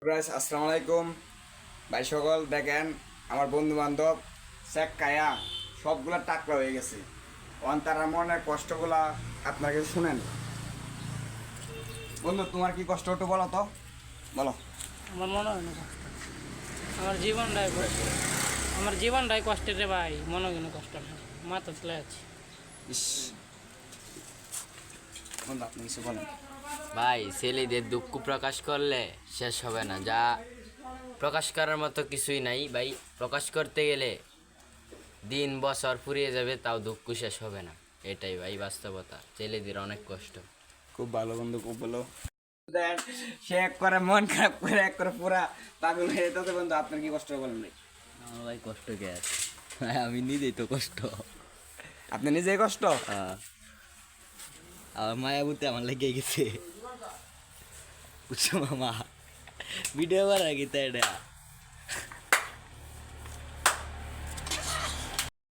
Guys আসসালামু আলাইকুম ভাই সকল দেখেন আমার বন্ধু বান্ধব শেখ কায়া সবগুলা টাকলা হয়ে গেছে তার মনের কষ্টগুলা আপনার কাছে শুনেন বন্ধু তোমার কি কষ্ট একটু বলো তো বলো আমার মনে হয় না কষ্ট। আমার জীবনটাই কষ্ট। আমার জীবনটাই কষ্টের রে ভাই, মনে হয় না কষ্ট না। মাথা তুলে আছি। ইস বন্ধু আপনি কিছু বলেন ভাই ছেলেদের দুঃখ প্রকাশ করলে শেষ হবে না, যা প্রকাশ করার মতো কিছুই নাই ভাই। প্রকাশ করতে গেলে দিন বছর ফুরিয়ে যাবে, তাও দুঃখ শেষ হবে না। এটাই ভাই বাস্তবতা, ছেলেদের অনেক কষ্ট। খুব ভালো বন্ধু খুব ভালো দেন সে এক করে মন খারাপ করে এক করে পুরা পাগল হয়ে যেতে বন্ধু আপনার কি কষ্ট বলেন ভাই আমার ভাই কষ্ট কে আছে, আমি নিজেই তো কষ্ট। আপনি নিজেই কষ্ট আমার মায়াবুতে আমার লেগে গেছে, বুঝছো মামা? ভিডিও করার কি তাই এটা